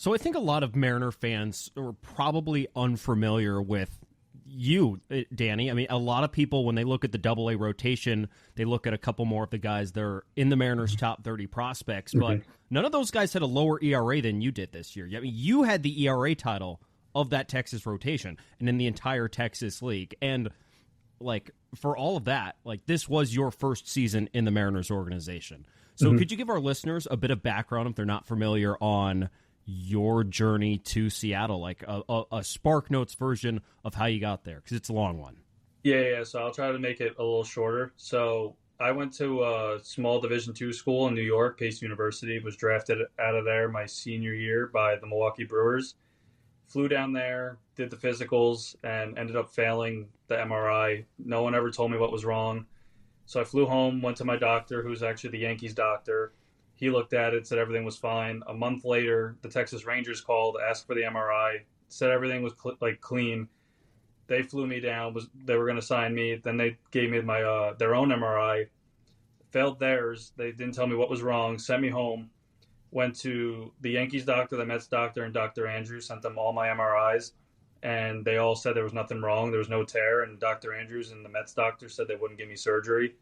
So I think a lot of Mariner fans are probably unfamiliar with you, Danny. I mean, a lot of people, when they look at the AA rotation, they look at a couple more of the guys that are in the Mariners' top 30 prospects, but none of those guys had a lower ERA than you did this year. I mean, you had the ERA title of that Texas rotation and in the entire Texas League. And, like, for all of that, like, this was your first season in the Mariners organization. So could you give our listeners a bit of background, if they're not familiar, on your journey to Seattle, like a Spark Notes version of how you got there, because it's a long one. Yeah. So I'll try to make it a little shorter. So I went to a small Division II school in New York, Pace University. Was drafted out of there my senior year by the Milwaukee Brewers. Flew down there, did the physicals, and ended up failing the MRI. No one ever told me what was wrong. So I flew home, went to my doctor, who's actually the Yankees doctor. He looked at it, said everything was fine. A month later, the Texas Rangers called, asked for the MRI, said everything was clean. They flew me down. They were going to sign me. Then they gave me my their own MRI. Failed theirs. They didn't tell me what was wrong. Sent me home. Went to the Yankees doctor, the Mets doctor, and Dr. Andrews. Sent them all my MRIs, and they all said there was nothing wrong. There was no tear. And Dr. Andrews and the Mets doctor said they wouldn't give me surgery.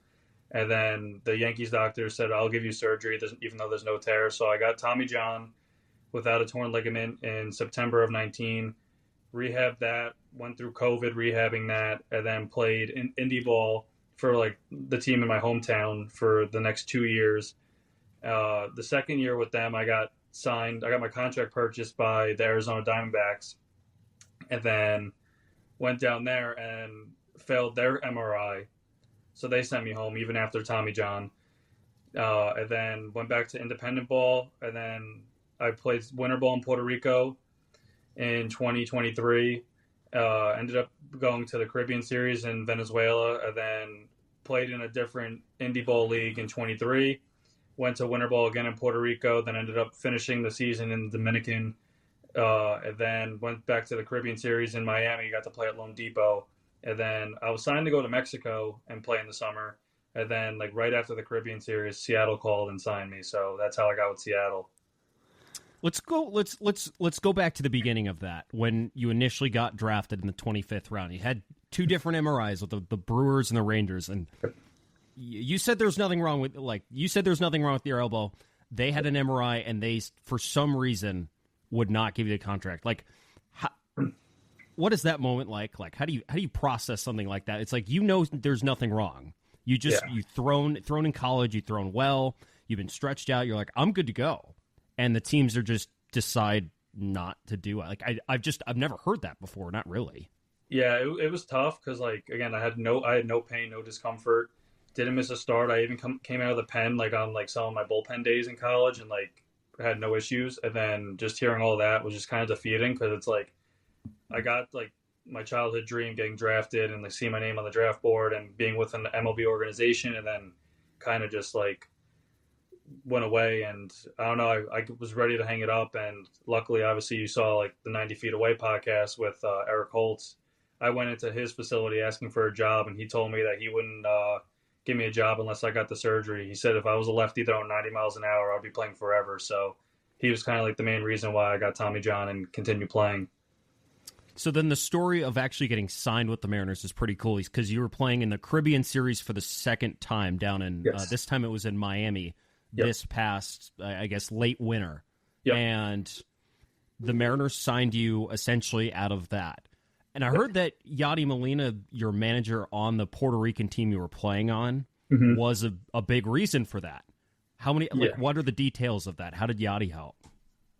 And then the Yankees doctor said, I'll give you surgery, even though there's no tear. So I got Tommy John without a torn ligament in September of 19. Rehabbed that, went through COVID rehabbing that, and then played in indie ball for like the team in my hometown for the next 2 years. The second year with them, I got signed. I got my contract purchased by the Arizona Diamondbacks, and then went down there and failed their MRI. So they sent me home even after Tommy John. And then went back to independent ball. And then I played winter ball in Puerto Rico in 2023. Ended up going to the Caribbean Series in Venezuela. And then played in a different indie ball league in 23. Went to winter ball again in Puerto Rico. Then ended up finishing the season in the Dominican. And then went back to the Caribbean Series in Miami. Got to play at Lone Depot. And then I was signed to go to Mexico and play in the summer. And then, like, right after the Caribbean Series, Seattle called and signed me. So that's how I got with Seattle. Let's go back to the beginning of that, when you initially got drafted in the 25th round. You had two different MRIs with the Brewers and the Rangers, and you said there's nothing wrong with your elbow. They had an MRI, and they, for some reason, would not give you the contract. Like, what is that moment like? Like, how do you process something like that? It's like, there's nothing wrong. You've thrown in college, you've thrown well, you've been stretched out, you're like, I'm good to go. And the teams are just decide not to do it. Like, I've never heard that before, not really. Yeah, it was tough because, like, again, I had no pain, no discomfort. Didn't miss a start. I even came out of the pen like on like some of my bullpen days in college, and like had no issues. And then just hearing all that was just kind of defeating, because it's like, I got like my childhood dream getting drafted and like seeing my name on the draft board and being with an MLB organization, and then kind of just like went away. And I don't know, I was ready to hang it up. And luckily, obviously, you saw like the 90 Feet Away podcast with Eric Holtz. I went into his facility asking for a job, and he told me that he wouldn't give me a job unless I got the surgery. He said if I was a lefty throwing 90 miles an hour, I'd be playing forever. So he was kind of like the main reason why I got Tommy John and continued playing. So then the story of actually getting signed with the Mariners is pretty cool, because you were playing in the Caribbean Series for the second time down in, this time it was in Miami, this past, I guess, late winter. Yep. And the Mariners signed you essentially out of that. And I heard that Yadier Molina, your manager on the Puerto Rican team you were playing on, was a big reason for that. How many, what are the details of that? How did Yadi help?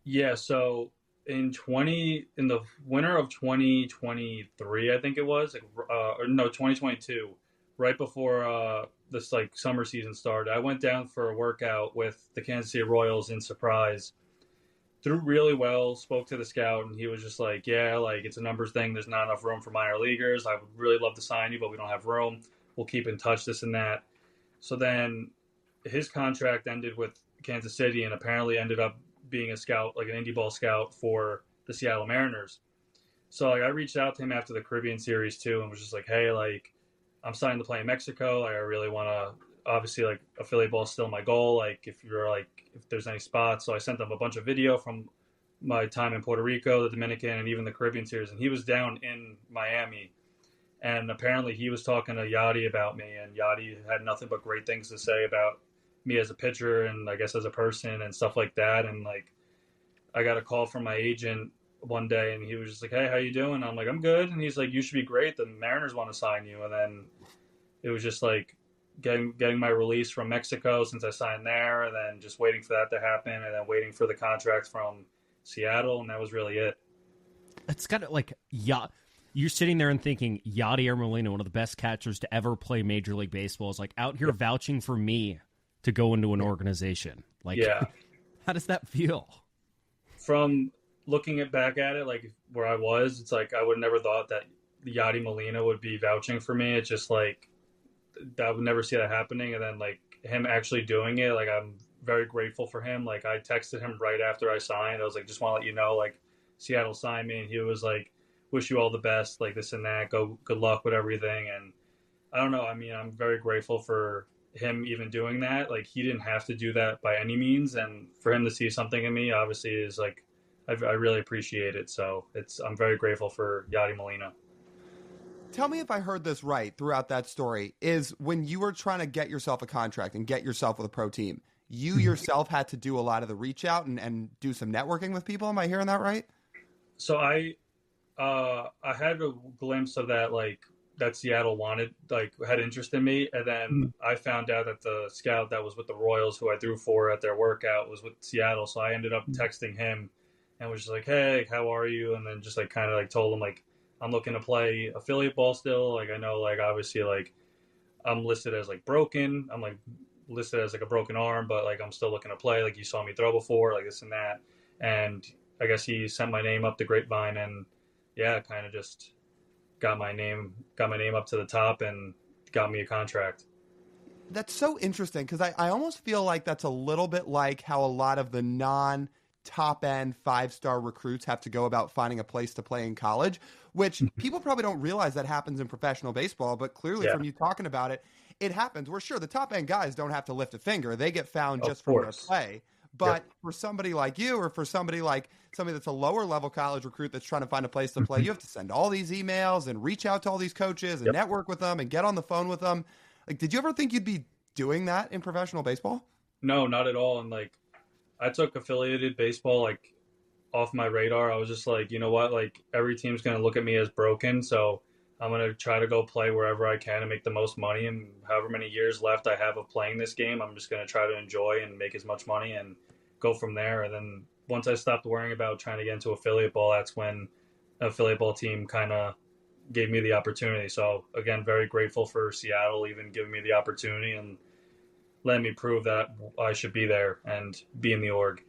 Yeah, so in the winter of 2023, I think it was, 2022, right before this like summer season started, I went down for a workout with the Kansas City Royals in Surprise. Threw really well, spoke to the scout, and he was just like, yeah, like, it's a numbers thing. There's not enough room for minor leaguers. I would really love to sign you, but we don't have room. We'll keep in touch, this and that. So then his contract ended with Kansas City, and apparently ended up being a scout, like an indie ball scout for the Seattle Mariners. So like, I reached out to him after the Caribbean Series too, and was just like, hey, like, I'm starting to play in Mexico. I really want to, obviously, like, affiliate ball is still my goal. Like, if there's any spots. So I sent them a bunch of video from my time in Puerto Rico, the Dominican, and even the Caribbean series. And he was down in Miami. And apparently he was talking to Yadi about me, and Yadi had nothing but great things to say about me as a pitcher and I guess as a person and stuff like that. And like, I got a call from my agent one day, and he was just like, "Hey, how you doing?" I'm like, "I'm good." And he's like, "You should be great. The Mariners want to sign you." And then it was just like getting my release from Mexico since I signed there, and then just waiting for that to happen, and then waiting for the contract from Seattle, and that was really it. It's kind of like, yeah, you're sitting there and thinking, Yadier Molina, one of the best catchers to ever play Major League Baseball, is like out here vouching for me to go into an organization. Like, Yeah. how does that feel? From looking back at it, like where I was, it's like I would never thought that Yadi Molina would be vouching for me. It's just like I would never see that happening, and then like him actually doing it, like I'm very grateful for him. Like I texted him right after I signed. I was like, just want to let you know, like Seattle signed me, and he was like, wish you all the best, like this and that. Go, good luck with everything. And I don't know. I mean, I'm very grateful for him even doing that. Like he didn't have to do that by any means, and for him to see something in me, obviously, is like I really appreciate it. So I'm very grateful for Yadi Molina. Tell me if I heard this right throughout that story, is when you were trying to get yourself a contract and get yourself with a pro team, you yourself had to do a lot of the reach out and do some networking with people. Am I hearing that right? So I had a glimpse of that, like that Seattle wanted, like had interest in me. And then I found out that the scout that was with the Royals, who I threw for at their workout, was with Seattle. So I ended up texting him and was just like, "Hey, how are you?" And then just like kind of like told him like, I'm looking to play affiliate ball still. Like I know, like obviously, like I'm listed as like broken. I'm like listed as like a broken arm, but like I'm still looking to play. Like you saw me throw before, like this and that. And I guess he sent my name up the grapevine, and yeah, kind of just got my name up to the top and got me a contract. That's so interesting because I almost feel like that's a little bit like how a lot of the top end 5-star recruits have to go about finding a place to play in college, which people probably don't realize that happens in professional baseball. But clearly from you talking about it, it happens. We're sure the top end guys don't have to lift a finger. They get found just from their play. But for somebody like you, or for somebody that's a lower level college recruit that's trying to find a place to play, you have to send all these emails and reach out to all these coaches and network with them and get on the phone with them. Like, did you ever think you'd be doing that in professional baseball? No, not at all. And like, I took affiliated baseball like off my radar. I was just like, you know what? Like every team's going to look at me as broken. So I'm going to try to go play wherever I can and make the most money. And however many years left I have of playing this game, I'm just going to try to enjoy and make as much money and go from there. And then once I stopped worrying about trying to get into affiliate ball, that's when an affiliate ball team kind of gave me the opportunity. So again, very grateful for Seattle even giving me the opportunity and letting me prove that I should be there and be in the org.